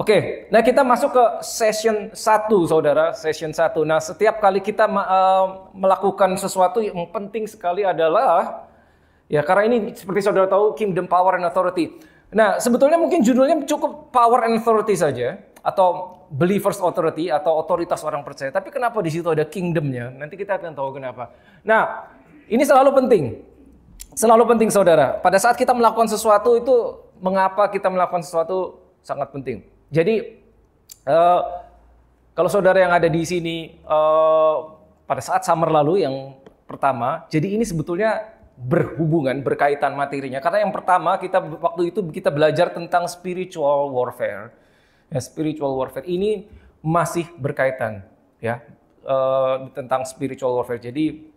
Oke, nah kita masuk ke session 1, saudara, session 1. Nah, setiap kali kita melakukan sesuatu yang penting sekali adalah, ya karena ini seperti saudara tahu, Kingdom Power and Authority. Nah, sebetulnya mungkin judulnya cukup Power and Authority saja, atau Believers Authority, atau otoritas orang percaya. Tapi kenapa di situ ada kingdomnya? Nanti kita akan tahu kenapa. Nah, ini selalu penting. Selalu penting, saudara. Pada saat kita melakukan sesuatu itu, mengapa kita melakukan sesuatu sangat penting. Jadi, kalau saudara yang ada di sini pada saat summer lalu yang pertama, jadi ini sebetulnya berhubungan, berkaitan materinya. Karena yang pertama waktu itu kita belajar tentang spiritual warfare. Ya, spiritual warfare ini masih berkaitan, ya, tentang spiritual warfare. Jadi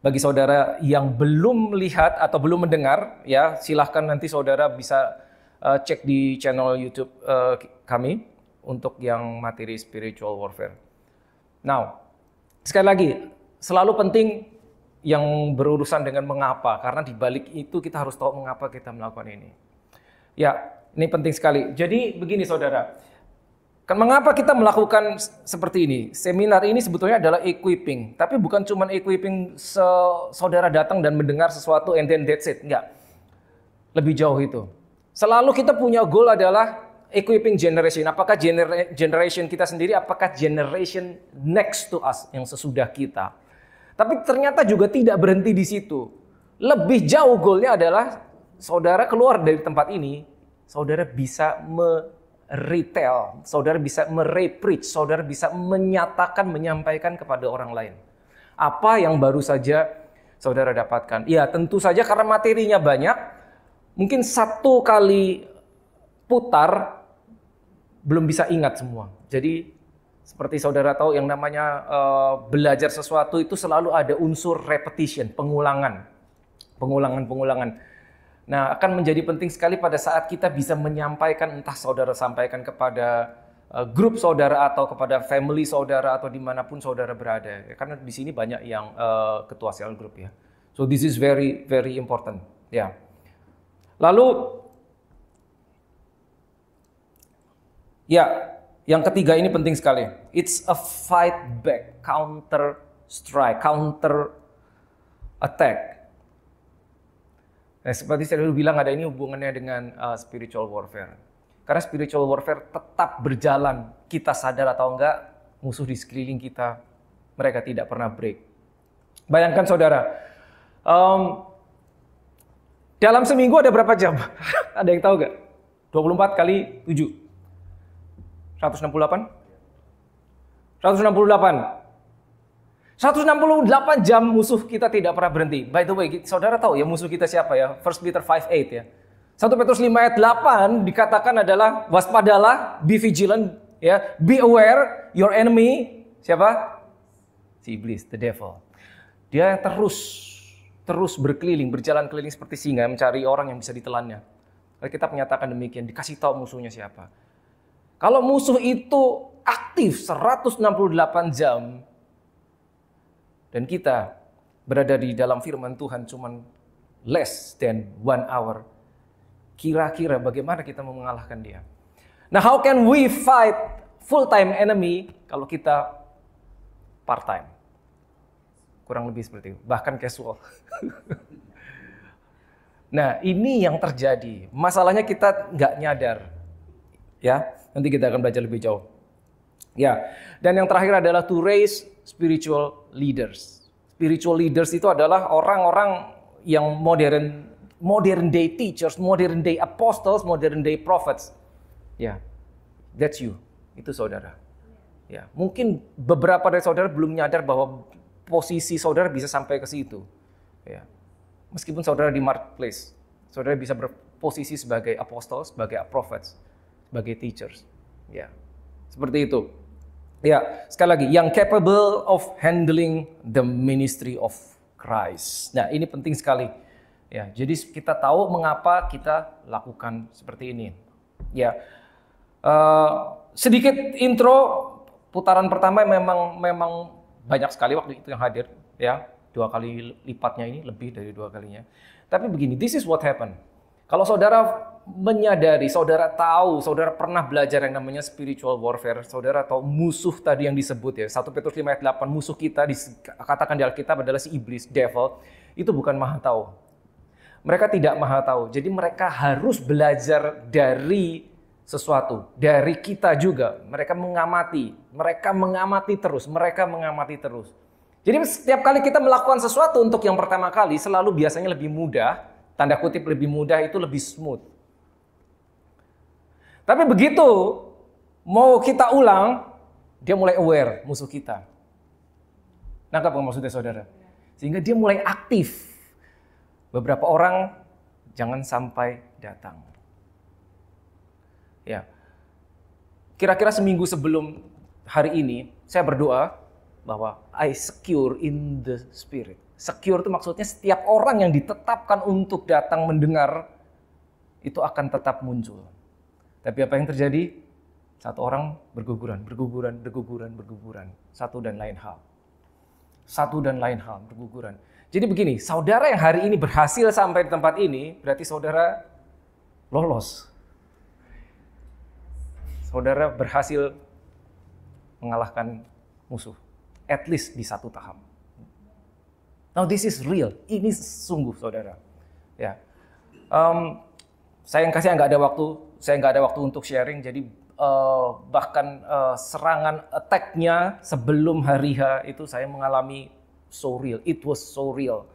bagi saudara yang belum melihat atau belum mendengar, ya silahkan nanti saudara bisa cek di channel YouTube kami untuk yang materi spiritual warfare. Now, sekali lagi, selalu penting yang berurusan dengan mengapa, karena di balik itu kita harus tahu mengapa kita melakukan ini. Ya, ini penting sekali. Jadi begini saudara, mengapa kita melakukan seperti ini? Seminar ini sebetulnya adalah equipping, tapi bukan cuma equipping saudara datang dan mendengar sesuatu and then that's it, enggak. Lebih jauh itu. Selalu kita punya goal adalah equipping generation. Apakah generation kita sendiri, apakah generation next to us yang sesudah kita. Tapi ternyata juga tidak berhenti di situ. Lebih jauh goalnya adalah saudara keluar dari tempat ini, saudara bisa retail, saudara bisa merepreach, saudara bisa menyatakan, menyampaikan kepada orang lain. Apa yang baru saja saudara dapatkan. Ya tentu saja karena materinya banyak, mungkin satu kali putar belum bisa ingat semua. Jadi seperti saudara tahu yang namanya belajar sesuatu itu selalu ada unsur repetition, pengulangan. Nah, akan menjadi penting sekali pada saat kita bisa menyampaikan, entah saudara sampaikan kepada grup saudara atau kepada family saudara atau dimanapun saudara berada. Karena di sini banyak yang ketua sel group ya. So this is very very important. Ya. Lalu, ya, yang ketiga ini penting sekali. It's a fight back, counter strike, counter attack. Nah, seperti saya dulu bilang, ada ini hubungannya dengan spiritual warfare. Karena spiritual warfare tetap berjalan, kita sadar atau enggak, musuh di sekeliling kita, mereka tidak pernah break. Bayangkan saudara, dalam seminggu ada berapa jam? Ada yang tahu nggak? 24 kali 7. 168? 168. 168 jam musuh kita tidak pernah berhenti. By the way, saudara tahu ya musuh kita siapa ya? 1 Peter 5:8 ya. 1 Petrus 5 ayat 8 dikatakan adalah waspadalah, be vigilant, ya, be aware, your enemy siapa? Si iblis, the devil. Dia terus berkeliling, berjalan keliling seperti singa mencari orang yang bisa ditelannya. Lalu kita menyatakan demikian, dikasih tahu musuhnya siapa. Kalau musuh itu aktif 168 jam dan kita berada di dalam firman Tuhan cuman less than 1 hour, kira-kira bagaimana kita mau mengalahkan dia? Nah, how can we fight full-time enemy kalau kita part-time? Kurang lebih seperti itu, bahkan casual. Nah, ini yang terjadi. Masalahnya kita nggak nyadar. Ya, nanti kita akan belajar lebih jauh. Ya, dan yang terakhir adalah to raise spiritual leaders. Spiritual leaders itu adalah orang-orang yang modern day teachers, modern day apostles, modern day prophets. Ya, that's you. Itu saudara. Ya, mungkin beberapa dari saudara belum nyadar bahwa posisi saudara bisa sampai ke situ. Ya. Meskipun saudara di marketplace, saudara bisa berposisi sebagai apostles, sebagai prophets, sebagai teachers. Ya. Seperti itu. Ya, sekali lagi, yang capable of handling the ministry of Christ. Nah, ini penting sekali. Ya, jadi kita tahu mengapa kita lakukan seperti ini. Ya. Sedikit intro, putaran pertama memang banyak sekali waktu itu yang hadir, ya, 2 kali lipatnya ini, lebih dari 2 kalinya. Tapi begini, this is what happened. Kalau saudara menyadari, saudara tahu, saudara pernah belajar yang namanya spiritual warfare, saudara tahu musuh tadi yang disebut ya, 1 Petrus 5 ayat 8, musuh kita dikatakan di Alkitab adalah si iblis, devil, itu bukan maha tahu. Mereka tidak maha tahu, jadi mereka harus belajar dari sesuatu, dari kita juga. Mereka mengamati terus. Jadi setiap kali kita melakukan sesuatu untuk yang pertama kali, selalu biasanya lebih mudah, tanda kutip lebih mudah itu lebih smooth. Tapi begitu mau kita ulang, dia mulai aware musuh kita. Nangkap apa maksudnya saudara? Sehingga dia mulai aktif. Beberapa orang jangan sampai datang. Ya. Kira-kira seminggu sebelum hari ini, saya berdoa bahwa I secure in the spirit. Secure itu maksudnya setiap orang yang ditetapkan untuk datang mendengar, itu akan tetap muncul. Tapi apa yang terjadi? Satu orang berguguran. Satu dan lain hal berguguran. Jadi begini, saudara yang hari ini berhasil sampai di tempat ini, berarti saudara lolos. Saudara berhasil mengalahkan musuh. At least di satu tahap. Now this is real. Ini sungguh saudara. Ya. Saya nggak ada waktu untuk sharing. Jadi bahkan serangan attack-nya sebelum hari H itu saya mengalami so real. It was so real.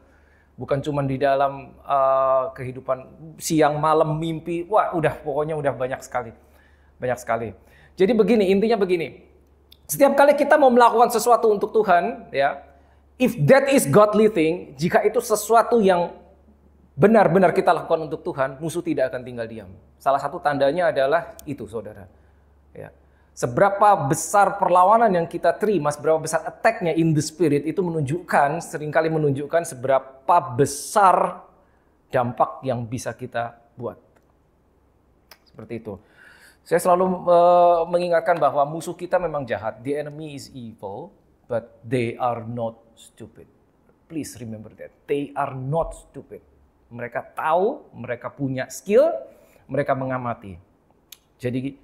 Bukan cuma di dalam kehidupan siang, malam, mimpi. Wah, pokoknya udah banyak sekali. Jadi begini, intinya begini. Setiap kali kita mau melakukan sesuatu untuk Tuhan, ya, if that is godly thing, jika itu sesuatu yang benar-benar kita lakukan untuk Tuhan, musuh tidak akan tinggal diam. Salah satu tandanya adalah itu, saudara. Ya. Seberapa besar perlawanan yang kita terima, seberapa besar attack-nya in the spirit, itu seringkali menunjukkan seberapa besar dampak yang bisa kita buat. Seperti itu. Saya selalu mengingatkan bahwa musuh kita memang jahat. The enemy is evil, but they are not stupid. Please remember that. They are not stupid. Mereka tahu, mereka punya skill, mereka mengamati. Jadi,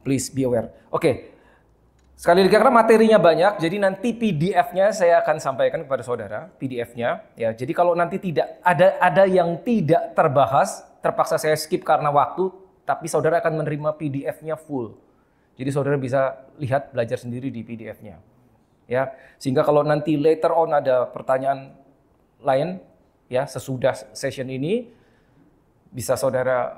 please be aware. Oke, sekali lagi karena materinya banyak, jadi nanti PDF-nya saya akan sampaikan kepada saudara, PDF-nya. Ya, jadi kalau nanti tidak ada yang tidak terbahas, terpaksa saya skip karena waktu, tapi saudara akan menerima PDF-nya full. Jadi saudara bisa lihat, belajar sendiri di PDF-nya. Ya, sehingga kalau nanti later on ada pertanyaan lain, ya sesudah session ini bisa saudara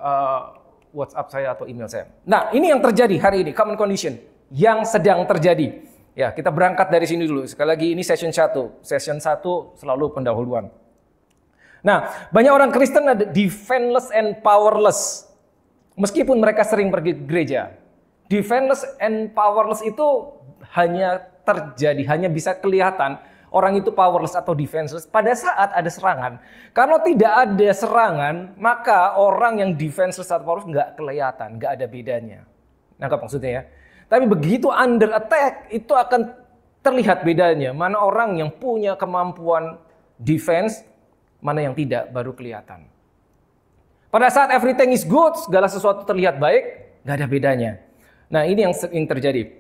WhatsApp saya atau email saya. Nah, ini yang terjadi hari ini, common condition yang sedang terjadi. Ya, kita berangkat dari sini dulu. Sekali lagi ini session 1. Session 1 selalu pendahuluan. Nah, banyak orang Kristen ada defenseless and powerless. Meskipun mereka sering pergi ke gereja. Defenseless and powerless itu hanya terjadi, hanya bisa kelihatan orang itu powerless atau defenseless pada saat ada serangan. Kalau tidak ada serangan, maka orang yang defenseless atau powerless nggak kelihatan, nggak ada bedanya. Nangkap maksudnya ya? Tapi begitu under attack, itu akan terlihat bedanya. Mana orang yang punya kemampuan defense, mana yang tidak, baru kelihatan. Pada saat everything is good, segala sesuatu terlihat baik, nggak ada bedanya. Nah, ini yang sering terjadi.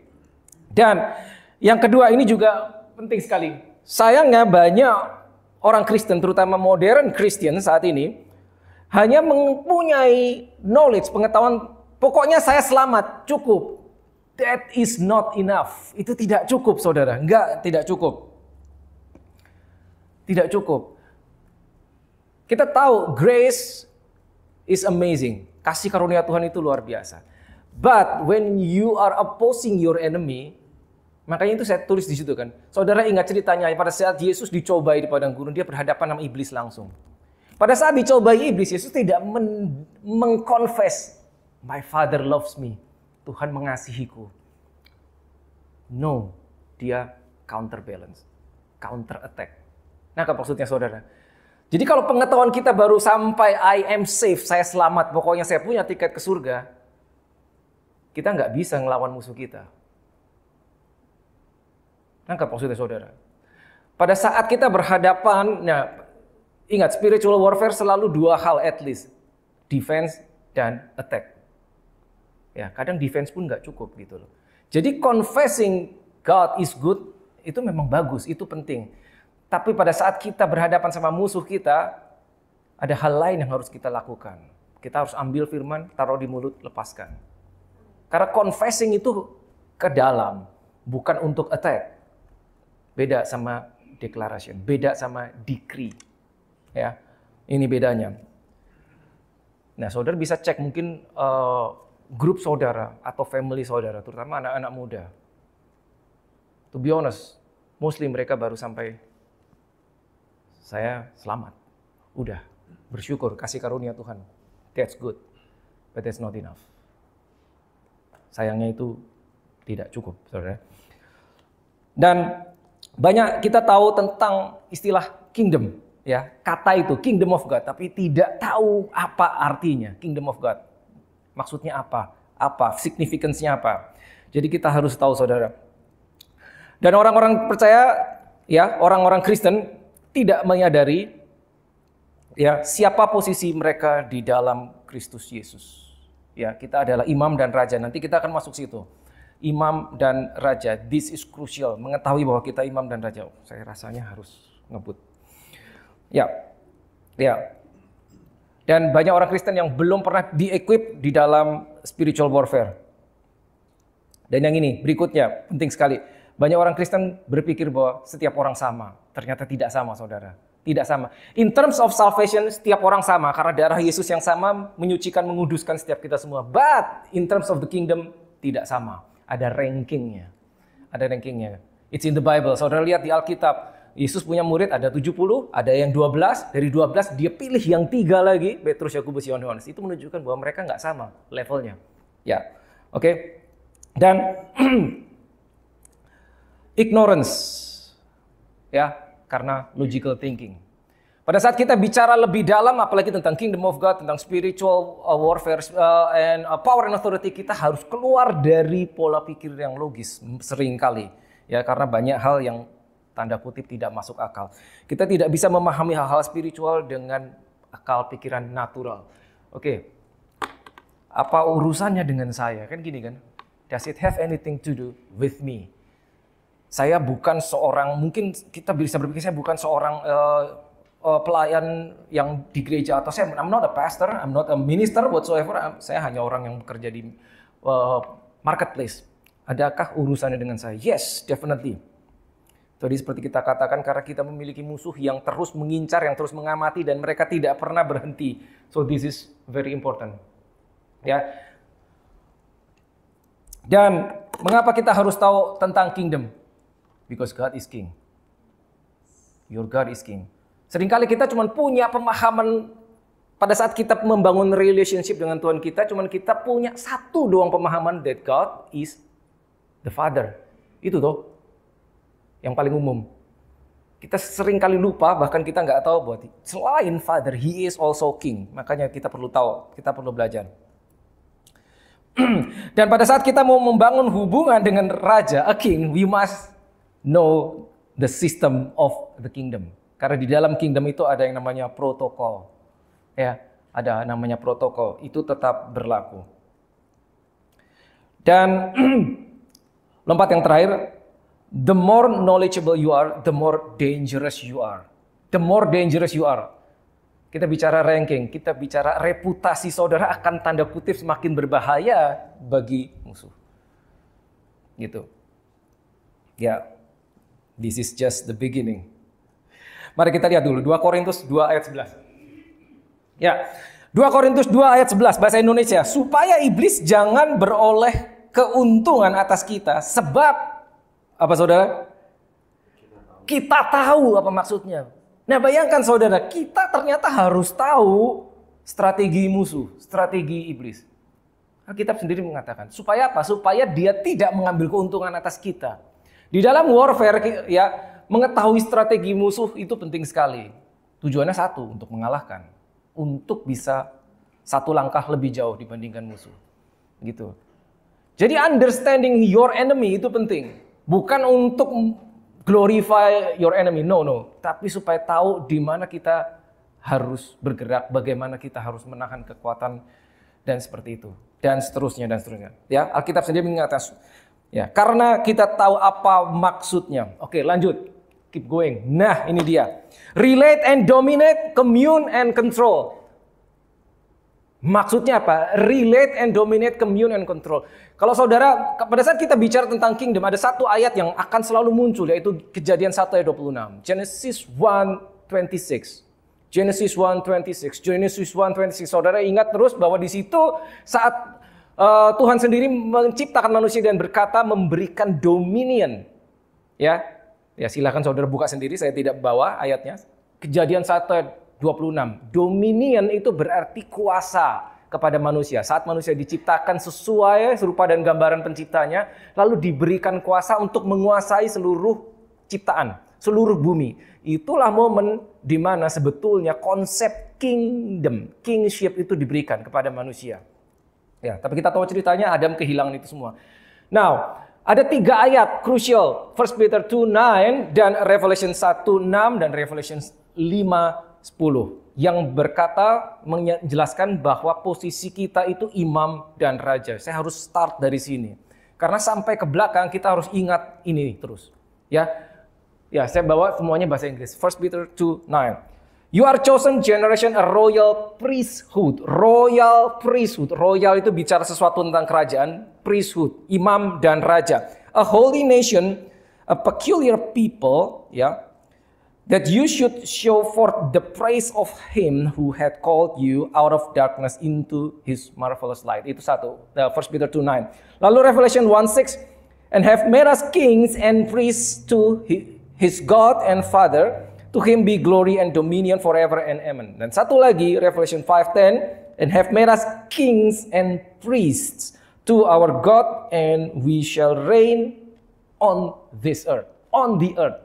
Dan yang kedua ini juga penting sekali. Sayangnya banyak orang Kristen, terutama modern Kristen saat ini, hanya mempunyai knowledge, pengetahuan, pokoknya saya selamat, cukup. That is not enough. Itu tidak cukup, saudara. Tidak cukup. Tidak cukup. Kita tahu grace is amazing. Kasih karunia Tuhan itu luar biasa. But when you are opposing your enemy, makanya itu saya tulis di situ kan. Saudara ingat ceritanya pada saat Yesus dicobai di padang gurun, dia berhadapan sama iblis langsung. Pada saat dicobai iblis, Yesus tidak mengconfess, my Father loves me. Tuhan mengasihiku. No, dia counterbalance, counter attack. Nah, apa maksudnya saudara? Jadi kalau pengetahuan kita baru sampai I am safe, saya selamat, pokoknya saya punya tiket ke surga, kita nggak bisa ngelawan musuh kita. Nangkap maksudnya saudara? Pada saat kita berhadapan, nah, ingat spiritual warfare selalu dua hal at least. defense dan attack. Ya, kadang defense pun nggak cukup gitu loh. Jadi confessing God is good itu memang bagus, itu penting. Tapi pada saat kita berhadapan sama musuh kita, ada hal lain yang harus kita lakukan. Kita harus ambil firman, taruh di mulut, lepaskan. Karena confessing itu ke dalam, bukan untuk attack. Beda sama declaration, beda sama decree. Ya, ini bedanya. Nah, saudara bisa cek mungkin grup saudara atau family saudara, terutama anak-anak muda. To be honest, mostly mereka baru sampai saya selamat. Udah, bersyukur, kasih karunia Tuhan. That's good, but that's not enough. Sayangnya itu tidak cukup, saudara. Dan banyak kita tahu tentang istilah kingdom. Ya, kata itu kingdom of God, tapi tidak tahu apa artinya kingdom of God. Maksudnya apa? Apa? Significance-nya apa? Jadi kita harus tahu, saudara. Dan orang-orang percaya, ya, orang-orang Kristen tidak menyadari ya siapa posisi mereka di dalam Kristus Yesus. Ya, kita adalah imam dan raja. Nanti kita akan masuk situ. Imam dan raja. This is crucial. Mengetahui bahwa kita imam dan raja. Saya rasanya harus ngebut. Ya, ya. Dan banyak orang Kristen yang belum pernah di-equip di dalam spiritual warfare. Dan yang ini, berikutnya, penting sekali. Banyak orang Kristen berpikir bahwa setiap orang sama. Ternyata tidak sama, saudara. Tidak sama. In terms of salvation, setiap orang sama. Karena darah Yesus yang sama menyucikan, menguduskan setiap kita semua. But in terms of the kingdom, tidak sama. Ada rankingnya. Ada rankingnya. It's in the Bible. Saudara lihat di Alkitab. Yesus punya murid ada 70, ada yang 12. Dari 12 dia pilih yang 3 lagi, Petrus, Yakobus, Yohanes. Itu menunjukkan bahwa mereka nggak sama levelnya. Ya, oke. Dan ignorance, ya, karena logical thinking. Pada saat kita bicara lebih dalam, apalagi tentang kingdom of God, tentang spiritual warfare and power and authority, kita harus keluar dari pola pikir yang logis seringkali. Ya, karena banyak hal yang tanda kutip tidak masuk akal. Kita tidak bisa memahami hal-hal spiritual dengan akal pikiran natural. Oke. Apa urusannya dengan saya? Kan gini kan? Does it have anything to do with me? Saya bukan seorang, mungkin kita bisa berpikir saya bukan seorang pelayan yang di gereja, atau I'm not a pastor, I'm not a minister whatsoever. Saya hanya orang yang bekerja di marketplace. Adakah urusannya dengan saya? Yes, definitely. Tadi seperti kita katakan, karena kita memiliki musuh yang terus mengincar, yang terus mengamati, dan mereka tidak pernah berhenti. So this is very important. Ya. Dan mengapa kita harus tahu tentang kingdom? Because God is king. Your God is king. Seringkali kita cuma punya pemahaman pada saat kita membangun relationship dengan Tuhan kita, cuma kita punya satu doang pemahaman, that God is the Father. Itu tuh yang paling umum. Kita sering kali lupa, bahkan kita nggak tahu bahwa selain Father, He is also King. Makanya kita perlu tahu, kita perlu belajar. Dan pada saat kita mau membangun hubungan dengan Raja, a King, we must know the system of the kingdom. Karena di dalam kingdom itu ada yang namanya protokol. Ya, ada namanya protokol. Itu tetap berlaku. Dan lompat yang terakhir, the more knowledgeable you are, the more dangerous you are. The more dangerous you are. Kita bicara ranking, kita bicara reputasi saudara akan tanda kutip semakin berbahaya bagi musuh. Gitu. Ya, this is just the beginning. Mari kita lihat dulu 2 Korintus 2 ayat 11. Ya, 2 Korintus 2 ayat 11 bahasa Indonesia. Supaya iblis jangan beroleh keuntungan atas kita, sebab apa saudara? Kita tahu apa maksudnya. Nah bayangkan saudara, kita ternyata harus tahu strategi musuh, strategi iblis. Alkitab sendiri mengatakan, supaya apa? Supaya dia tidak mengambil keuntungan atas kita. Di dalam warfare, ya, mengetahui strategi musuh itu penting sekali. Tujuannya satu, untuk mengalahkan. Untuk bisa satu langkah lebih jauh dibandingkan musuh. Gitu. Jadi understanding your enemy itu penting. Bukan untuk glorify your enemy, no. Tapi supaya tahu di mana kita harus bergerak, bagaimana kita harus menahan kekuatan dan seperti itu dan seterusnya dan seterusnya. Ya, Alkitab sendiri mengatakan ya, karena kita tahu apa maksudnya. Oke, lanjut. Keep going. Nah, ini dia. Relate and dominate, commune and control. Maksudnya apa? Relate and dominate, commune and control. Kalau saudara, pada saat kita bicara tentang kingdom, ada satu ayat yang akan selalu muncul, yaitu Kejadian 1 ayat 26. Genesis 1:26. Genesis 1:26. Genesis 1:26. Saudara ingat terus bahwa di situ saat Tuhan sendiri menciptakan manusia dan berkata memberikan dominion. Ya, silakan saudara buka sendiri, saya tidak bawa ayatnya. Kejadian 1:26. Dominion itu berarti kuasa kepada manusia. Saat manusia diciptakan sesuai serupa dan gambaran penciptanya, lalu diberikan kuasa untuk menguasai seluruh ciptaan, seluruh bumi. Itulah momen di mana sebetulnya konsep kingdom, kingship itu diberikan kepada manusia. Ya, tapi kita tahu ceritanya Adam kehilangan itu semua. Now, ada 3 ayat crucial, 1 Peter 2:9 dan Revelation 1:6 dan Revelation 5:10 yang berkata menjelaskan bahwa posisi kita itu imam dan raja. Saya harus start dari sini. Karena sampai ke belakang kita harus ingat ini terus. Ya, saya bawa semuanya bahasa Inggris. 1 Peter 2:9. You are chosen generation, a royal priesthood. Royal priesthood. Royal itu bicara sesuatu tentang kerajaan. Priesthood, imam dan raja. A holy nation, a peculiar people, ya. That you should show forth the praise of him who had called you out of darkness into his marvelous light. Itu satu. 1 Peter 2:9. Lalu Revelation 1:6. And have made us kings and priests to his God and Father. To him be glory and dominion forever and amen. Dan satu lagi, Revelation 5:10, and have made us kings and priests to our God, and we shall reign on this earth. On the earth.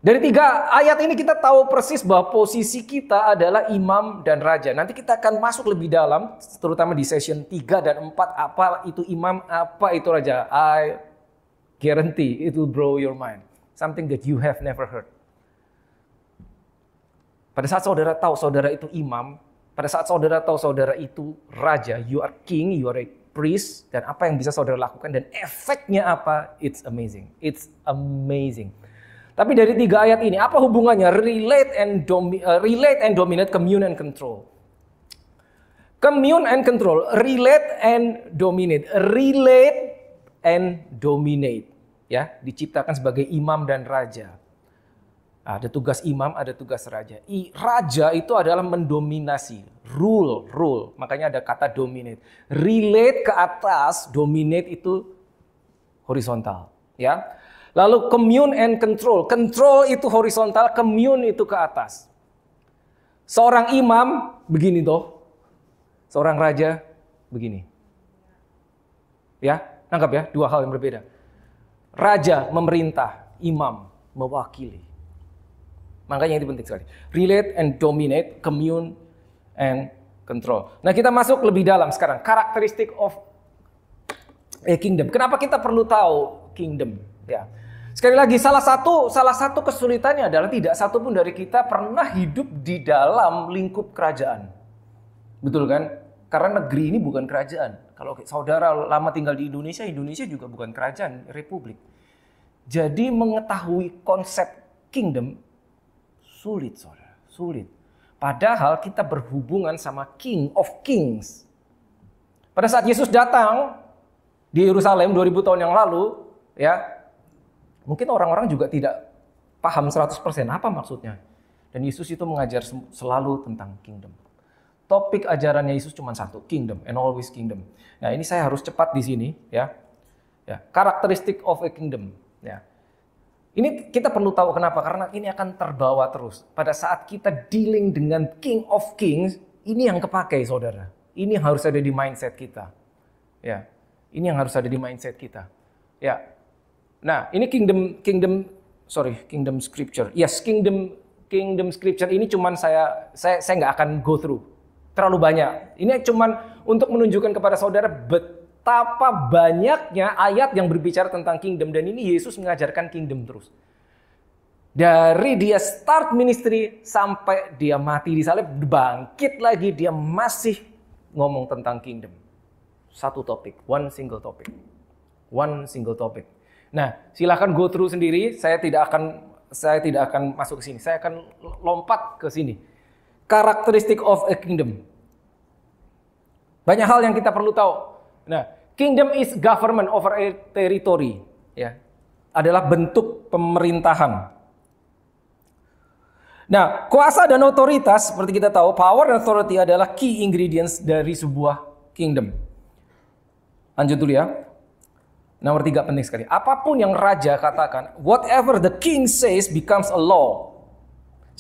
Dari 3 ayat ini kita tahu persis bahwa posisi kita adalah imam dan raja. Nanti kita akan masuk lebih dalam, terutama di session 3 dan 4, apa itu imam, apa itu raja. I guarantee it will blow your mind. Something that you have never heard. Pada saat saudara tahu saudara itu imam, pada saat saudara tahu saudara itu raja, you are king, you are a priest, dan apa yang bisa saudara lakukan dan efeknya apa, it's amazing. It's amazing. Tapi dari 3 ayat ini, apa hubungannya relate and dominate, commune and control? Commune and control, relate and dominate. Relate and dominate. Ya, diciptakan sebagai imam dan raja. Ada tugas imam, ada tugas raja. Raja itu adalah mendominasi, rule. Makanya ada kata dominate. Relate ke atas, dominate itu horizontal, ya. Lalu commune and control. Control itu horizontal, commune itu ke atas. Seorang imam begini toh. Seorang raja begini. Ya, nangkap ya, 2 hal yang berbeda. Raja memerintah, imam mewakili. Makanya itu penting sekali. Relate and dominate, commune and control. Nah, kita masuk lebih dalam sekarang. Karakteristik of a kingdom. Kenapa kita perlu tahu kingdom? Ya. Sekali lagi, salah satu kesulitannya adalah tidak satu pun dari kita pernah hidup di dalam lingkup kerajaan. Betul kan? Karena negeri ini bukan kerajaan. Kalau saudara lama tinggal di Indonesia, Indonesia juga bukan kerajaan, republik. Jadi mengetahui konsep kingdom sulit, saudara. Sulit. Padahal kita berhubungan sama King of Kings. Pada saat Yesus datang di Yerusalem 2000 tahun yang lalu, ya, mungkin orang-orang juga tidak paham 100% apa maksudnya. Dan Yesus itu mengajar selalu tentang kingdom. Topik ajarannya Yesus cuma satu, kingdom and always kingdom. Nah, ini saya harus cepat di sini, ya. Karakteristik of a kingdom, ya. Ini kita perlu tahu kenapa, karena ini akan terbawa terus. Pada saat kita dealing dengan King of Kings, ini yang kepakai, saudara. Ini yang harus ada di mindset kita. Ya. Ini yang harus ada di mindset kita. Ya. Nah, ini kingdom scripture. Yes, kingdom scripture ini cuman saya nggak akan go through. Terlalu banyak. Ini cuman untuk menunjukkan kepada saudara betapa banyaknya ayat yang berbicara tentang kingdom, dan ini Yesus mengajarkan kingdom terus. Dari dia start ministry sampai dia mati di salib, bangkit lagi, dia masih ngomong tentang kingdom. Satu topik, one single topic. Nah, silakan go through sendiri. Saya tidak akan masuk ke sini. Saya akan lompat ke sini. Characteristic of a kingdom. Banyak hal yang kita perlu tahu. Nah, kingdom is government over a territory, ya. Adalah bentuk pemerintahan. Nah, kuasa dan otoritas, seperti kita tahu, power dan authority adalah key ingredients dari sebuah kingdom. Lanjut dulu ya. Nomor 3 penting sekali. Apapun yang raja katakan, whatever the king says becomes a law.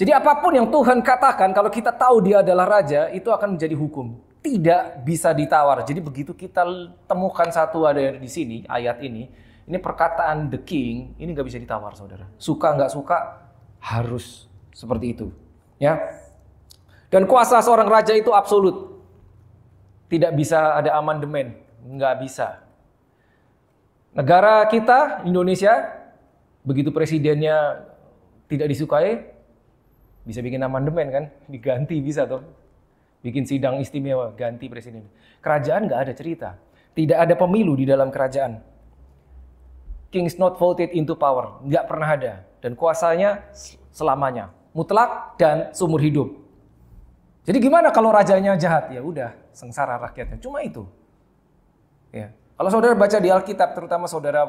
Jadi apapun yang Tuhan katakan, kalau kita tahu dia adalah raja, itu akan menjadi hukum. Tidak bisa ditawar. Jadi begitu kita temukan satu ada di sini, ayat ini perkataan the king, ini nggak bisa ditawar, saudara. Suka nggak suka, harus seperti itu, ya. Dan kuasa seorang raja itu absolut, tidak bisa ada amandemen, nggak bisa. Negara kita Indonesia, begitu presidennya tidak disukai, bisa bikin amandemen kan, diganti bisa tuh, bikin sidang istimewa, ganti presiden. Kerajaan nggak ada cerita, tidak ada pemilu di dalam kerajaan. Kings not voted into power, nggak pernah ada, dan kuasanya selamanya. Mutlak dan seumur hidup. Jadi gimana kalau rajanya jahat? Ya udah, sengsara rakyatnya. Cuma itu. Ya. Kalau saudara baca di Alkitab, terutama saudara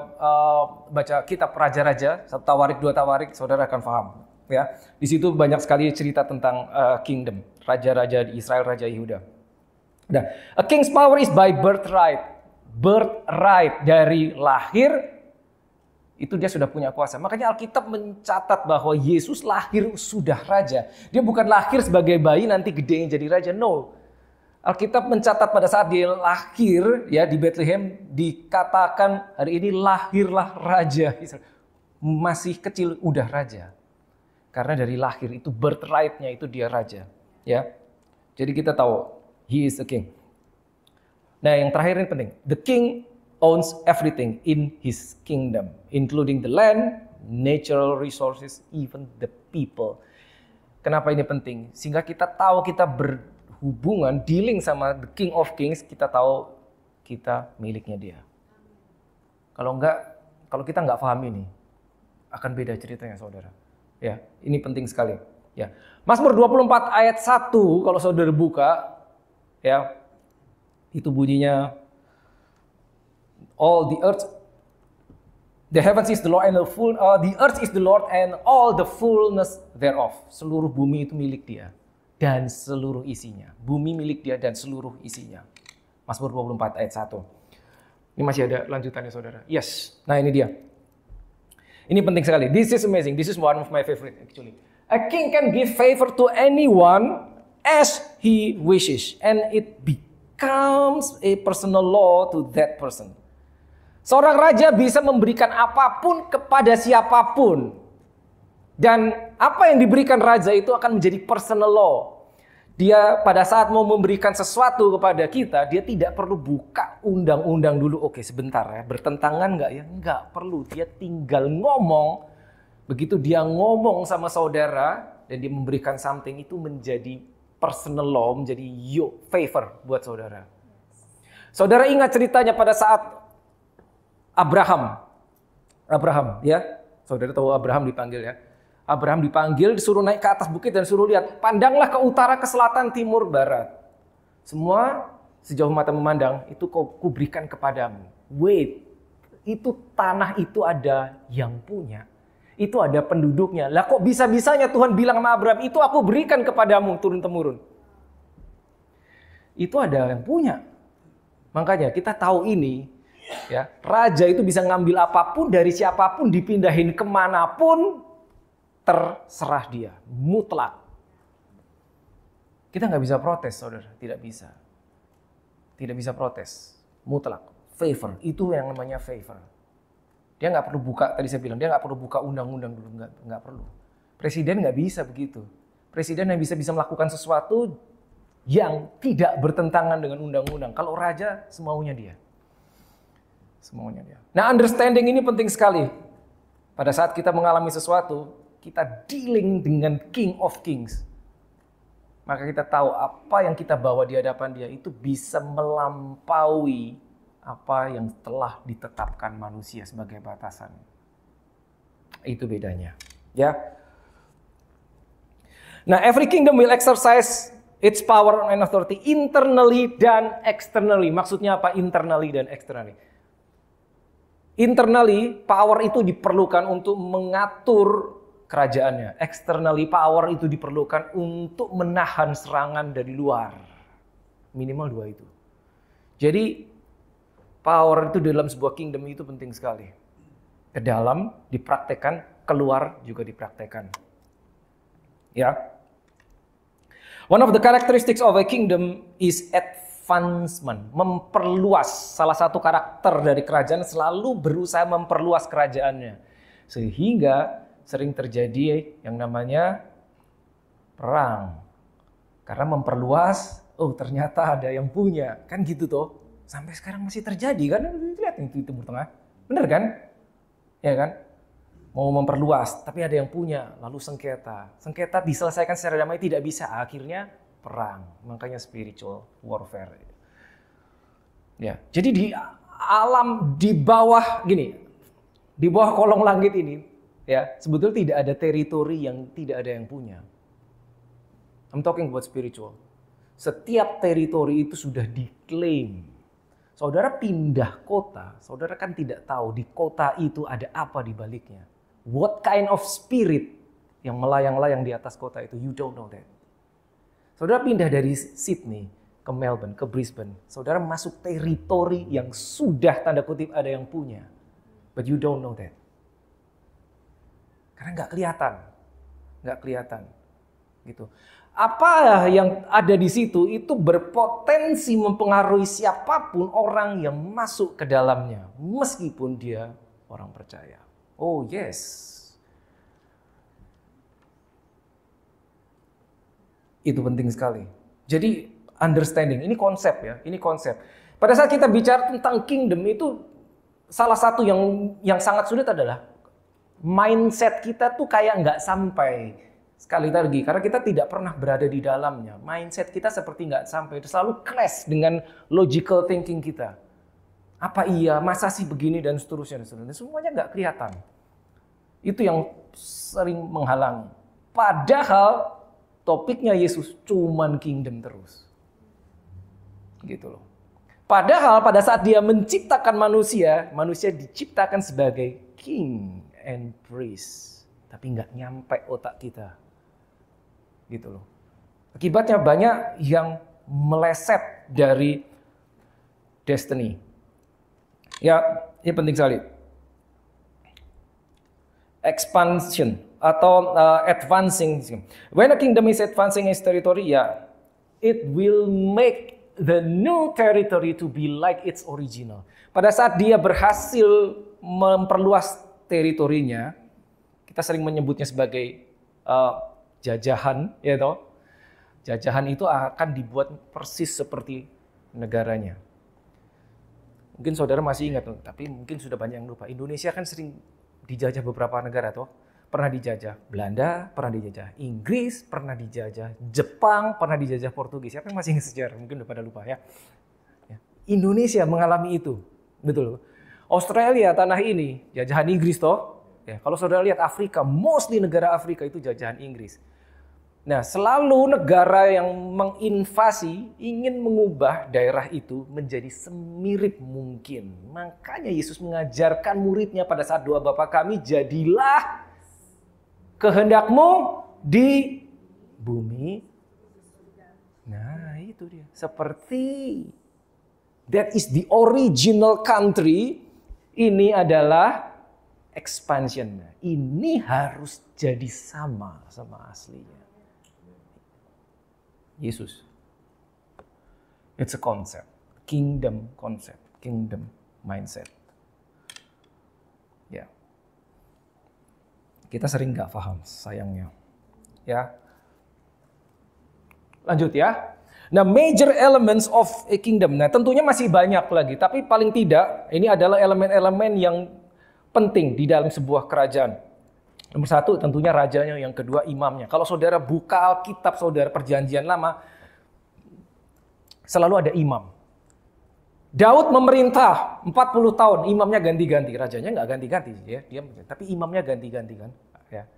baca kitab Raja-Raja, 1 Tawarik, 2 Tawarik, saudara akan paham. Ya. Di situ banyak sekali cerita tentang kingdom, raja-raja di Israel, raja Yehuda. Nah, a king's power is by birthright. Birthright, dari lahir itu dia sudah punya kuasa. Makanya Alkitab mencatat bahwa Yesus lahir sudah raja. Dia bukan lahir sebagai bayi nanti gede jadi raja. No. Alkitab mencatat pada saat dia lahir ya di Bethlehem, dikatakan hari ini lahirlah raja. Masih kecil udah raja. Karena dari lahir itu birthright-nya itu dia raja, ya. Jadi kita tahu he is a king. Nah, yang terakhir ini penting. The king owns everything in his kingdom, including the land, natural resources, even the people. Kenapa ini penting? Sehingga kita tahu kita berhubungan, dealing sama the King of Kings, kita tahu kita miliknya dia. Kalau kita nggak paham ini, akan beda ceritanya, saudara. Ya, ini penting sekali. Ya, Mazmur 24 ayat 1 kalau saudara buka, ya, itu bunyinya, all the earth, the heavens is the Lord and the earth is the Lord and all the fullness thereof. Seluruh bumi itu milik dia dan seluruh isinya. Bumi milik dia dan seluruh isinya. Mazmur 24 ayat 1. Ini masih ada lanjutannya, saudara. Yes. Nah, ini dia. Ini penting sekali. This is amazing. This is one of my favorite actually. A king can give favor to anyone as he wishes and it becomes a personal law to that person. Seorang raja bisa memberikan apapun kepada siapapun. Dan apa yang diberikan raja itu akan menjadi personal law. Dia pada saat mau memberikan sesuatu kepada kita, dia tidak perlu buka undang-undang dulu. Oke, sebentar ya, bertentangan nggak ya? Nggak perlu, dia tinggal ngomong. Begitu dia ngomong sama saudara, dan dia memberikan something, itu menjadi personal law, menjadi favor buat saudara. Saudara ingat ceritanya pada saat Abraham, ya, saudara tahu Abraham dipanggil ya. Abraham dipanggil, disuruh naik ke atas bukit dan suruh lihat, pandanglah ke utara, ke selatan, timur, barat. Semua sejauh mata memandang itu ku berikan kepadamu. Wait, itu tanah itu ada yang punya, itu ada penduduknya. Lah kok bisa-bisanya Tuhan bilang sama Abraham, itu aku berikan kepadamu turun-temurun. Itu ada yang punya. Makanya kita tahu ini. Ya, raja itu bisa ngambil apapun dari siapapun, dipindahin kemanapun, terserah dia, mutlak. Kita nggak bisa protes, saudara, tidak bisa protes, mutlak, favor, itu yang namanya favor. Dia nggak perlu buka, tadi saya bilang dia nggak perlu buka undang-undang dulu, nggak perlu. Presiden nggak bisa begitu. Presiden yang bisa melakukan sesuatu yang tidak bertentangan dengan undang-undang. Kalau raja semaunya dia. Nah, understanding ini penting sekali. Pada saat kita mengalami sesuatu, kita dealing dengan King of Kings, maka kita tahu apa yang kita bawa di hadapan dia itu bisa melampaui apa yang telah ditetapkan manusia sebagai batasan. Itu bedanya, ya. Nah, every kingdom will exercise its power and authority internally dan externally. Maksudnya apa? Internally dan externally. Internally, power itu diperlukan untuk mengatur kerajaannya. Externally, power itu diperlukan untuk menahan serangan dari luar. Minimal 2 itu. Jadi, power itu dalam sebuah kingdom itu penting sekali. Ke dalam dipraktekkan, keluar juga dipraktekkan. Ya. One of the characteristics of a kingdom is advancement, memperluas. Salah satu karakter dari kerajaan selalu berusaha memperluas kerajaannya. Sehingga sering terjadi yang namanya perang. Karena memperluas, oh ternyata ada yang punya. Kan gitu toh. Sampai sekarang masih terjadi kan? Lihat itu di Timur Tengah. Bener kan? Ya kan? Mau memperluas, tapi ada yang punya, lalu sengketa. Sengketa diselesaikan secara damai tidak bisa, akhirnya perang. Makanya spiritual warfare. Ya, jadi di alam di bawah gini, di bawah kolong langit ini, ya sebetulnya tidak ada teritori yang tidak ada yang punya. I'm talking about spiritual. Setiap teritori itu sudah diklaim. Saudara pindah kota, saudara kan tidak tahu di kota itu ada apa di baliknya. What kind of spirit yang melayang-layang di atas kota itu, you don't know that. Saudara pindah dari Sydney ke Melbourne, ke Brisbane. Saudara masuk teritori yang sudah tanda kutip ada yang punya. But you don't know that. Karena nggak kelihatan. Gitu. Apa yang ada di situ itu berpotensi mempengaruhi siapapun orang yang masuk ke dalamnya. Meskipun dia orang percaya. Oh yes. Itu penting sekali. Jadi understanding, ini konsep ya, ini konsep. Pada saat kita bicara tentang kingdom itu salah satu yang sangat sulit adalah mindset kita tuh kayak nggak sampai. Sekali lagi, karena kita tidak pernah berada di dalamnya. Mindset kita seperti nggak sampai, itu selalu clash dengan logical thinking kita. Apa iya, masa sih begini dan seterusnya. Semuanya nggak kelihatan. Itu yang sering menghalangi. Padahal topiknya Yesus cuman kingdom terus. Gitu loh. Padahal pada saat dia menciptakan manusia, manusia diciptakan sebagai king and priest. Tapi nggak nyampe otak kita. Gitu loh. Akibatnya banyak yang meleset dari destiny. Ya, ini penting sekali. Expansion atau advancing. When a kingdom is advancing its territory, ya, it will make the new territory to be like its original. Pada saat dia berhasil memperluas teritorinya, kita sering menyebutnya sebagai jajahan, ya toh. Jajahan itu akan dibuat persis seperti negaranya. Mungkin saudara masih ingat, tapi mungkin sudah banyak yang lupa. Indonesia kan sering dijajah beberapa negara toh. Pernah dijajah Belanda, pernah dijajah Inggris, pernah dijajah Jepang, pernah dijajah Portugis. Siapa yang masih ingat sejarah? Mungkin udah pada lupa ya. Indonesia mengalami itu, betul. Australia tanah ini jajahan Inggris toh. Ya, kalau saudara lihat Afrika, mostly negara Afrika itu jajahan Inggris. Nah, selalu negara yang menginvasi ingin mengubah daerah itu menjadi semirip mungkin. Makanya Yesus mengajarkan muridnya pada saat doa Bapa kami, jadilah kehendakmu di bumi. Nah, itu dia. Seperti that is the original country. Ini adalah expansion. Ini harus jadi sama aslinya. Yesus. It's a concept. Kingdom concept. Kingdom mindset. Ya. Kita sering nggak paham, sayangnya. Ya. Lanjut ya. Nah, major elements of a kingdom. Nah, tentunya masih banyak lagi. Tapi paling tidak, ini adalah elemen-elemen yang penting di dalam sebuah kerajaan. Nomor satu tentunya rajanya, yang kedua imamnya. Kalau saudara buka Alkitab saudara Perjanjian Lama, selalu ada imam. Daud memerintah 40 tahun, imamnya ganti-ganti. Rajanya nggak ganti-ganti, ya, tapi imamnya ganti-ganti kan. Ya.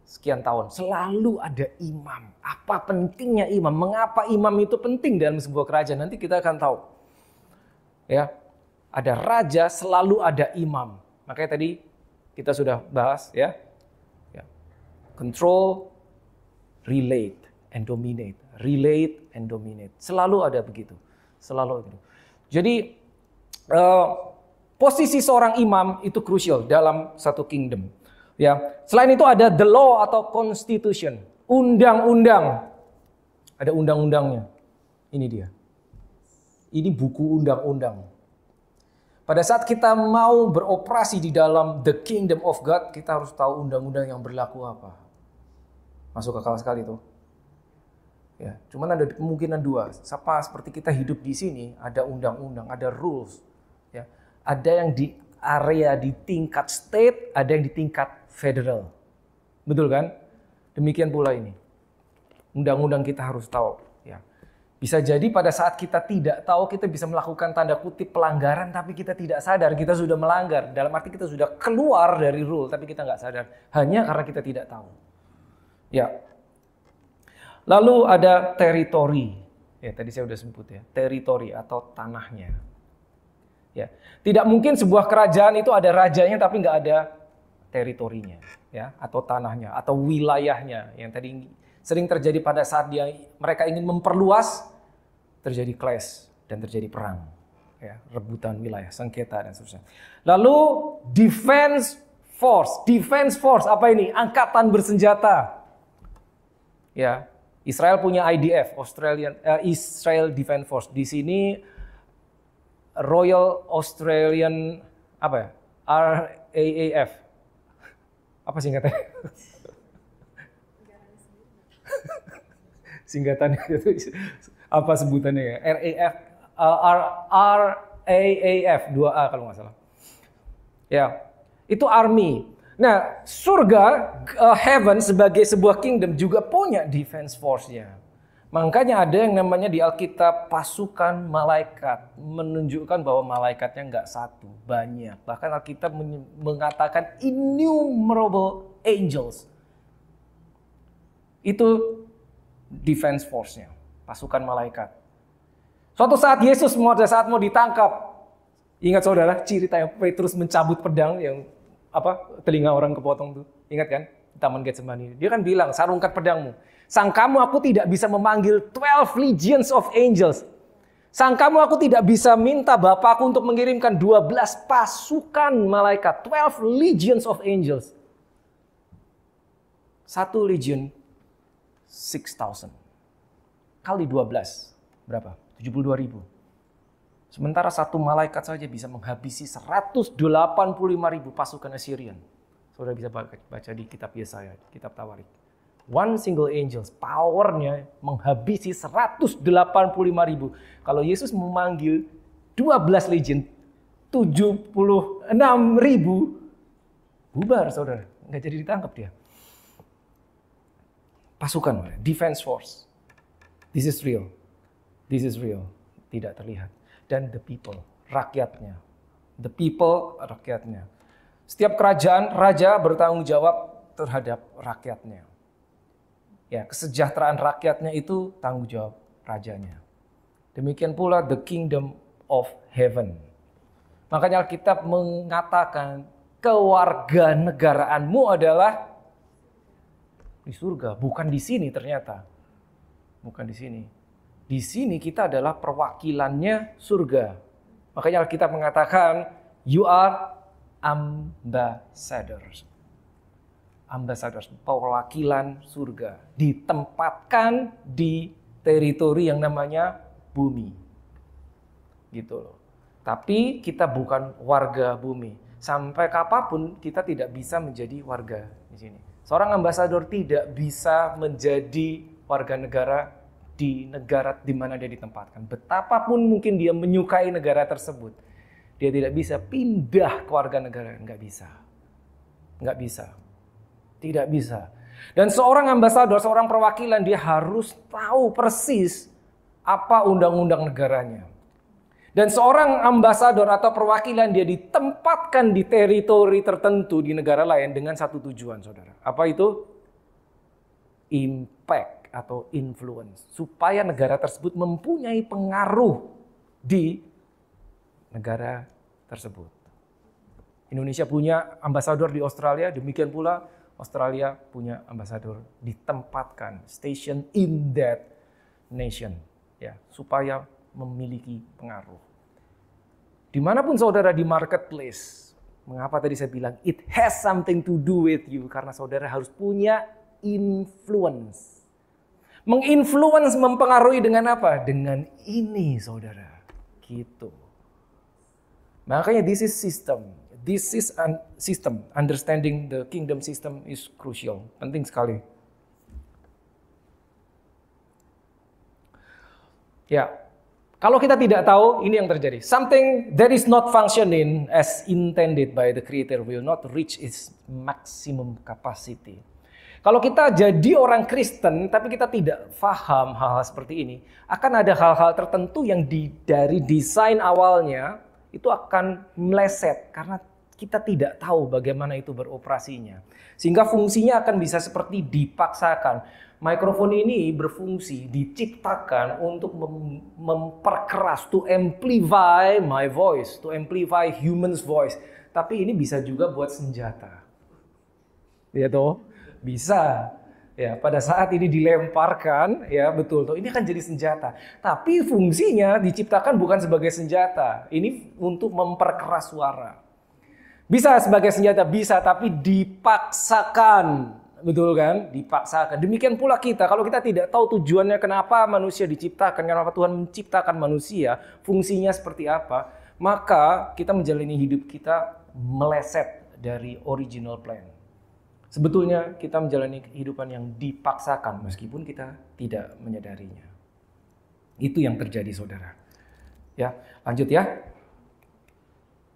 Sekian tahun, selalu ada imam. Apa pentingnya imam? Mengapa imam itu penting dalam sebuah kerajaan? Nanti kita akan tahu. Ya, ada raja, selalu ada imam. Makanya tadi kita sudah bahas, ya. Control, relate, and dominate. Relate and dominate. Selalu ada begitu. Selalu begitu. Jadi posisi seorang imam itu krusial dalam satu kingdom. Ya. Selain itu ada the law atau constitution. Undang-undang. Ada undang-undangnya. Ini dia. Ini buku undang-undang. Pada saat kita mau beroperasi di dalam the kingdom of God, kita harus tahu undang-undang yang berlaku apa. Masuk akal sekali tuh. Ya, cuman ada kemungkinan dua. Seperti kita hidup di sini, ada undang-undang, ada rules. Ya, ada yang di area di tingkat state, ada yang di tingkat federal. Betul kan? Demikian pula ini. Undang-undang kita harus tahu. Ya. Bisa jadi pada saat kita tidak tahu, kita bisa melakukan tanda kutip pelanggaran, tapi kita tidak sadar kita sudah melanggar. Dalam arti kita sudah keluar dari rule, tapi kita nggak sadar. Hanya karena kita tidak tahu. Ya. Lalu ada teritori. Ya, tadi saya sudah sebut ya, teritori atau tanahnya. Ya. Tidak mungkin sebuah kerajaan itu ada rajanya tapi nggak ada teritorinya, ya, atau tanahnya, atau wilayahnya. Yang tadi sering terjadi pada saat mereka ingin memperluas, terjadi clash dan terjadi perang, ya, rebutan wilayah, sengketa dan seterusnya. Lalu defense force apa ini? Angkatan bersenjata. Ya, Israel punya IDF, Israel Defense Force. Di sini Royal Australian apa ya? RAAF. Apa singkatannya? Singkatannya itu apa sebutannya ya? RAAF 2A kalau nggak salah. Ya, itu army. Nah, surga, heaven sebagai sebuah kingdom juga punya defense force-nya. Makanya ada yang namanya di Alkitab pasukan malaikat. Menunjukkan bahwa malaikatnya nggak satu, banyak. Bahkan Alkitab mengatakan innumerable angels. Itu defense force-nya, pasukan malaikat. Suatu saat Yesus pada saat mau ditangkap. Ingat saudara, ceritanya Petrus mencabut pedang yang telinga orang kepotong tuh. Ingat kan? Di Taman Getsemani. Dia kan bilang, sarungkan pedangmu. Sangkamu aku tidak bisa memanggil 12 legions of angels. Sangkamu aku tidak bisa minta Bapakku untuk mengirimkan 12 pasukan malaikat. 12 legions of angels. Satu legion, 6,000. Kali 12, berapa? 72.000. Sementara satu malaikat saja bisa menghabisi 185.000 pasukan Assyrian. Saudara bisa baca di kitab Yesaya, kitab Tawarik. One single angel, powernya menghabisi 185.000. Kalau Yesus memanggil 12 legion, 76.000, bubar saudara. Nggak jadi ditangkap dia. Pasukan, defense force. This is real. This is real. Tidak terlihat. Dan the people, rakyatnya. The people, rakyatnya. Setiap kerajaan, raja bertanggung jawab terhadap rakyatnya. Ya, kesejahteraan rakyatnya itu tanggung jawab rajanya. Demikian pula the kingdom of heaven. Makanya Alkitab mengatakan kewarganegaraanmu adalah di surga, bukan di sini ternyata. Bukan di sini. Di sini kita adalah perwakilannya surga. Makanya Alkitab mengatakan, you are ambassadors. Ambassadors, perwakilan surga. Ditempatkan di teritori yang namanya bumi. Gitu loh. Tapi kita bukan warga bumi. Sampai kapanpun kita tidak bisa menjadi warga di sini. Seorang ambasador tidak bisa menjadi warga negara di negara di mana dia ditempatkan. Betapapun mungkin dia menyukai negara tersebut, dia tidak bisa pindah ke warga negara. Nggak bisa. Nggak bisa. Tidak bisa. Dan seorang ambasador, seorang perwakilan, dia harus tahu persis apa undang-undang negaranya. Dan seorang ambasador atau perwakilan dia ditempatkan di teritori tertentu di negara lain dengan satu tujuan, saudara. Apa itu? Impact atau influence. Supaya negara tersebut mempunyai pengaruh di negara tersebut. Indonesia punya ambasador di Australia, demikian pula Australia punya ambasador, ditempatkan, station in that nation, ya, supaya memiliki pengaruh. Dimanapun saudara di marketplace, mengapa tadi saya bilang it has something to do with you, karena saudara harus punya influence. Menginfluence, mempengaruhi dengan apa? Dengan ini, saudara. Gitu. Makanya this is system. This is a system. Understanding the kingdom system is crucial. Penting sekali. Ya, kalau kita tidak tahu, ini yang terjadi. Something that is not functioning as intended by the Creator will not reach its maximum capacity. Kalau kita jadi orang Kristen, tapi kita tidak paham hal-hal seperti ini, akan ada hal-hal tertentu yang dari desain awalnya itu akan meleset karena kita tidak tahu bagaimana itu beroperasinya. Sehingga fungsinya akan bisa seperti dipaksakan. Mikrofon ini berfungsi, diciptakan untuk memperkeras, to amplify my voice, to amplify human's voice. Tapi ini bisa juga buat senjata. Ya toh? Bisa. Ya, pada saat ini dilemparkan, ya betul toh, ini akan jadi senjata. Tapi fungsinya diciptakan bukan sebagai senjata. Ini untuk memperkeras suara. Bisa sebagai senjata, bisa, tapi dipaksakan. Betul kan? Dipaksakan. Demikian pula kita, kalau kita tidak tahu tujuannya kenapa manusia diciptakan, kenapa Tuhan menciptakan manusia, fungsinya seperti apa, maka kita menjalani hidup kita meleset dari original plan. Sebetulnya kita menjalani kehidupan yang dipaksakan meskipun kita tidak menyadarinya. Itu yang terjadi, saudara. Ya, lanjut ya.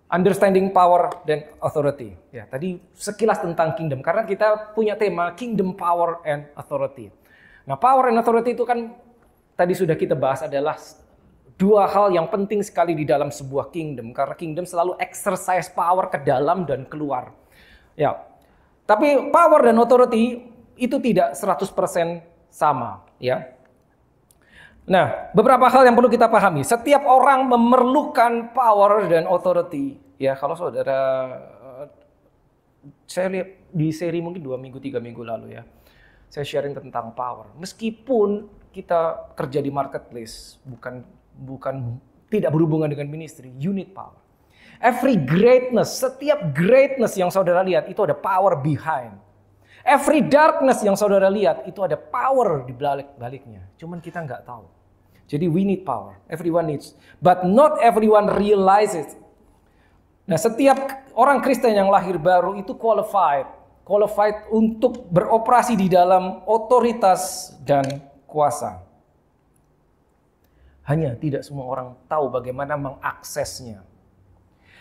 Understanding power dan authority. Ya, tadi sekilas tentang kingdom karena kita punya tema kingdom, power and authority. Nah, power and authority itu kan tadi sudah kita bahas adalah dua hal yang penting sekali di dalam sebuah kingdom karena kingdom selalu exercise power ke dalam dan keluar. Ya. Tapi power dan authority itu tidak 100% sama, ya. Nah, beberapa hal yang perlu kita pahami. Setiap orang memerlukan power dan authority. Ya, kalau saudara, saya lihat di seri mungkin 2 minggu, 3 minggu lalu ya. Saya sharing tentang power. Meskipun kita kerja di marketplace, bukan tidak berhubungan dengan ministry, you need power. Every greatness, setiap greatness yang saudara lihat itu ada power behind. Every darkness yang saudara lihat itu ada power di balik-baliknya. Cuman kita nggak tahu. Jadi we need power. Everyone needs. But not everyone realizes. Nah, setiap orang Kristen yang lahir baru itu qualified untuk beroperasi di dalam otoritas dan kuasa. Hanya tidak semua orang tahu bagaimana mengaksesnya.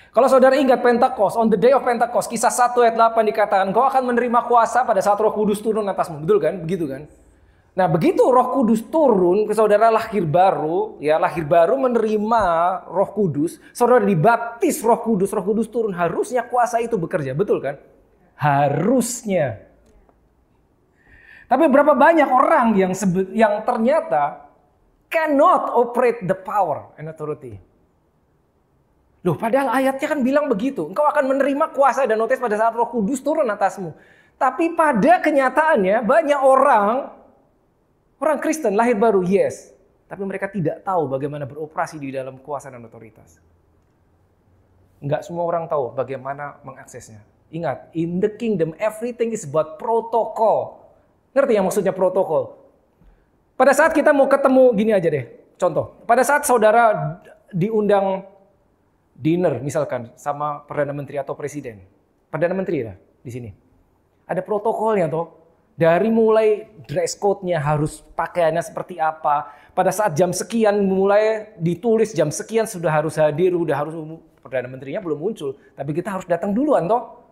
Kalau saudara ingat Pentakost, on the day of Pentecost, kisah 1 ayat 8 dikatakan, kau akan menerima kuasa pada saat Roh Kudus turun atasmu. Betul kan? Begitu kan? Nah, begitu Roh Kudus turun, saudara lahir baru menerima Roh Kudus, saudara dibaptis Roh Kudus turun, harusnya kuasa itu bekerja, betul kan? Harusnya. Tapi berapa banyak orang yang ternyata cannot operate the power and authority. Loh, padahal ayatnya kan bilang begitu. Engkau akan menerima kuasa dan otoritas pada saat Roh Kudus turun atasmu. Tapi pada kenyataannya banyak orang Kristen lahir baru, yes. Tapi mereka tidak tahu bagaimana beroperasi di dalam kuasa dan otoritas. Enggak semua orang tahu bagaimana mengaksesnya. Ingat, in the kingdom everything is about protokol. Ngerti yang maksudnya protokol? Pada saat kita mau ketemu, gini aja deh, contoh. Pada saat saudara diundang dinner misalkan sama Perdana Menteri atau Presiden. Perdana Menteri ya di sini. Ada protokolnya toh. Dari mulai dress code-nya harus pakaiannya seperti apa. Pada saat jam sekian mulai ditulis jam sekian sudah harus hadir, Perdana Menterinya belum muncul. Tapi kita harus datang duluan toh.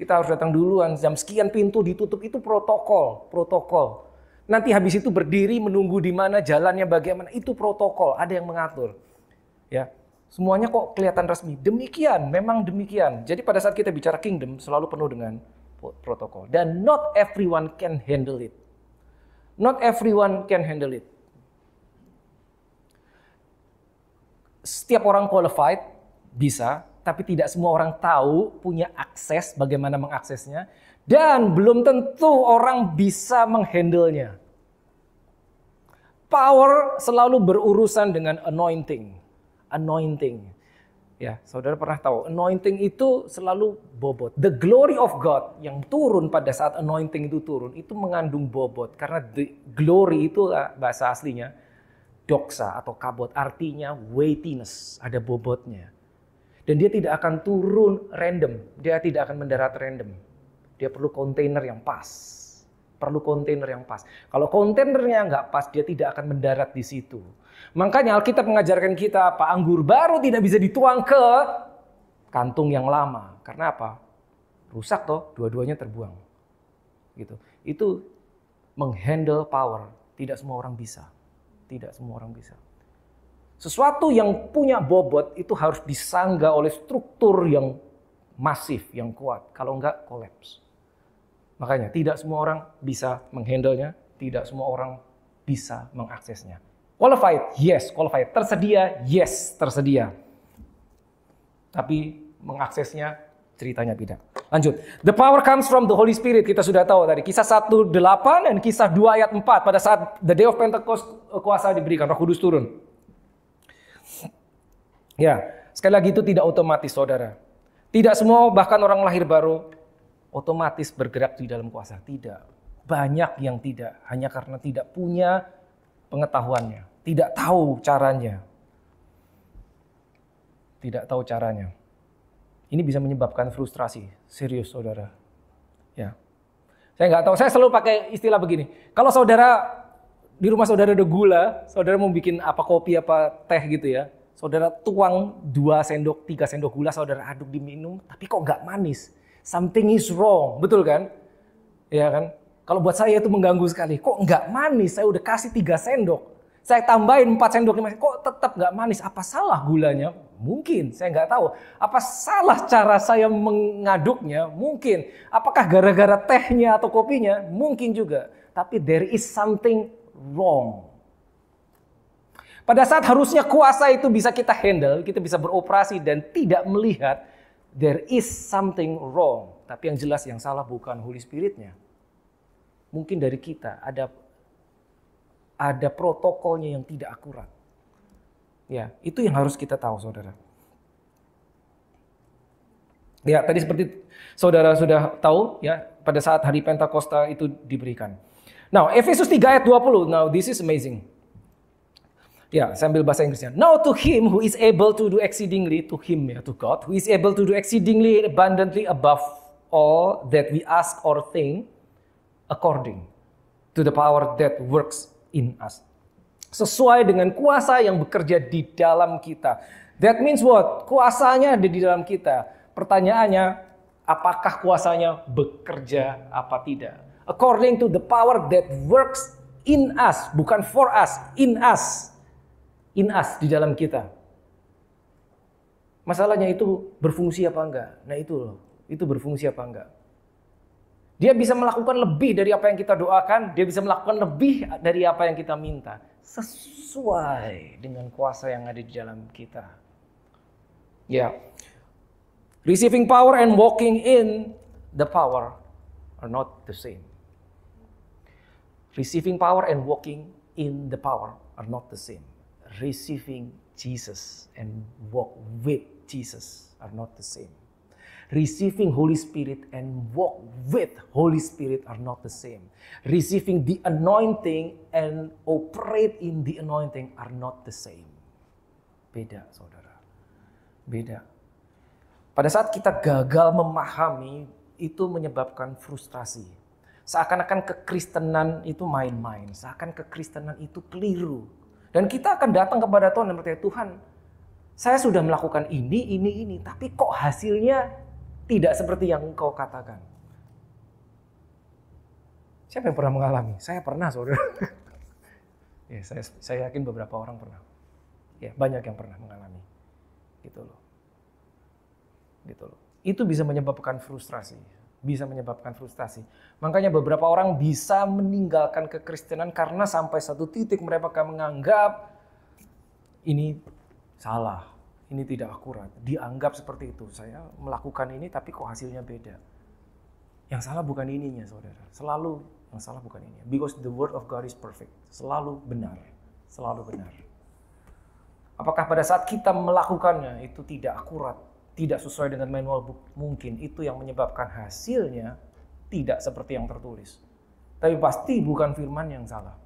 Kita harus datang duluan, jam sekian pintu ditutup, itu protokol. Nanti habis itu berdiri menunggu di mana jalannya bagaimana, itu protokol, ada yang mengatur. Ya, semuanya kok kelihatan resmi. Demikian, memang demikian. Jadi pada saat kita bicara kingdom selalu penuh dengan protokol, dan not everyone can handle it. Not everyone can handle it. Setiap orang qualified bisa, tapi tidak semua orang tahu, punya akses bagaimana mengaksesnya, dan belum tentu orang bisa menghandle-nya. Power selalu berurusan dengan anointing. Ya, saudara pernah tahu, anointing itu selalu bobot. The glory of God yang turun pada saat anointing itu turun, itu mengandung bobot. Karena the glory itu bahasa aslinya doksa atau kabot, artinya weightiness, ada bobotnya. Dan dia tidak akan turun random, dia tidak akan mendarat random. Dia perlu kontainer yang pas. Kalau kontainernya nggak pas, dia tidak akan mendarat di situ. Makanya Alkitab mengajarkan kita apa? Anggur baru tidak bisa dituang ke kantung yang lama. Karena apa? Rusak toh, dua-duanya terbuang. Gitu. Itu menghandle power. Tidak semua orang bisa. Sesuatu yang punya bobot itu harus disangga oleh struktur yang masif, yang kuat. Kalau enggak, kolaps. Makanya tidak semua orang bisa menghandle-nya, tidak semua orang bisa mengaksesnya. Qualified, yes, qualified. Tersedia, yes, tersedia. Tapi mengaksesnya ceritanya beda. Lanjut. The power comes from the Holy Spirit. Kita sudah tahu tadi. Kisah 1:8 dan kisah 2 ayat 4. Pada saat the day of Pentecost, kuasa diberikan, Roh Kudus turun. Ya, sekali lagi itu tidak otomatis, saudara. Tidak semua, bahkan orang lahir baru, otomatis bergerak di dalam kuasa. Tidak. Banyak yang tidak. Hanya karena tidak punya pengetahuannya. Tidak tahu caranya. Ini bisa menyebabkan frustrasi. Serius, saudara. Ya. Saya nggak tahu. Saya selalu pakai istilah begini. Kalau saudara, di rumah saudara ada gula, saudara mau bikin apa kopi, apa teh gitu ya. Saudara tuang 2 sendok, 3 sendok gula, saudara aduk diminum, tapi kok nggak manis. Something is wrong, betul kan? Ya kan? Kalau buat saya itu mengganggu sekali. Kok nggak manis? Saya udah kasih 3 sendok. Saya tambahin 4 sendok, 5 sendok. Kok tetap nggak manis? Apa salah gulanya? Mungkin, saya nggak tahu. Apa salah cara saya mengaduknya? Mungkin. Apakah gara-gara tehnya atau kopinya? Mungkin juga. Tapi there is something wrong. Pada saat harusnya kuasa itu bisa kita handle, kita bisa beroperasi dan tidak melihat, there is something wrong. Tapi yang jelas yang salah bukan Holy Spirit-nya. Mungkin dari kita ada protokolnya yang tidak akurat. Ya, itu yang harus kita tahu, saudara. Ya, tadi seperti saudara sudah tahu, ya, pada saat hari Pentakosta itu diberikan. Now, Efesus 3 ayat 20. Now, this is amazing. Ya, saya ambil bahasa Inggrisnya. Now to him who is able to do exceedingly, to him, ya, to God, who is able to do exceedingly abundantly above all that we ask or think, according to the power that works in us. Sesuai dengan kuasa yang bekerja di dalam kita. That means what? Kuasanya ada di dalam kita. Pertanyaannya, apakah kuasanya bekerja apa tidak? According to the power that works in us, bukan for us, in us. In us, di dalam kita. Masalahnya itu berfungsi apa enggak? Nah itu loh, itu berfungsi apa enggak? Dia bisa melakukan lebih dari apa yang kita doakan, dia bisa melakukan lebih dari apa yang kita minta. Sesuai dengan kuasa yang ada di dalam kita. Ya. Receiving power and walking in the power are not the same. Receiving power and walking in the power are not the same. Receiving Jesus and walk with Jesus are not the same. Receiving Holy Spirit and walk with Holy Spirit are not the same. Receiving the anointing and operate in the anointing are not the same. Beda, saudara. Beda. Pada saat kita gagal memahami, itu menyebabkan frustrasi. Seakan-akan kekristenan itu main-main. Seakan kekristenan itu keliru. Dan kita akan datang kepada Tuhan dan bertanya, Tuhan, saya sudah melakukan ini, tapi kok hasilnya tidak seperti yang engkau katakan. Siapa yang pernah mengalami? Saya pernah, saudara. Ya, saya yakin beberapa orang pernah. Ya, banyak yang pernah mengalami. Gitu loh. Gitu loh. Itu bisa menyebabkan frustrasi. Bisa menyebabkan frustasi. Makanya beberapa orang bisa meninggalkan kekristenan karena sampai satu titik mereka menganggap ini salah, ini tidak akurat. Dianggap seperti itu. Saya melakukan ini tapi kok hasilnya beda. Yang salah bukan ininya, saudara. Selalu yang salah bukan ini. Because the word of God is perfect. Selalu benar. Selalu benar. Apakah pada saat kita melakukannya itu tidak akurat, tidak sesuai dengan manual book? Mungkin itu yang menyebabkan hasilnya tidak seperti yang tertulis. Tapi pasti bukan firman yang salah.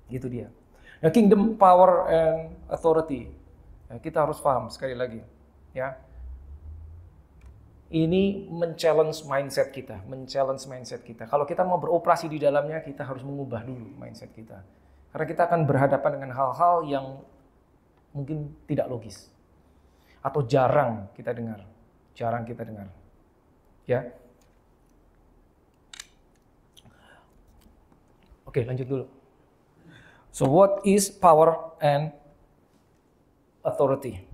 Gitu dia. Nah, kingdom, power, and authority. Nah, kita harus paham sekali lagi. Ya. Ini men-challenge mindset kita. Men-challenge mindset kita. Kalau kita mau beroperasi di dalamnya, kita harus mengubah dulu mindset kita. Karena kita akan berhadapan dengan hal-hal yang mungkin tidak logis. Atau jarang kita dengar. Jarang kita dengar. Ya. Oke, lanjut dulu. So what is power and authority?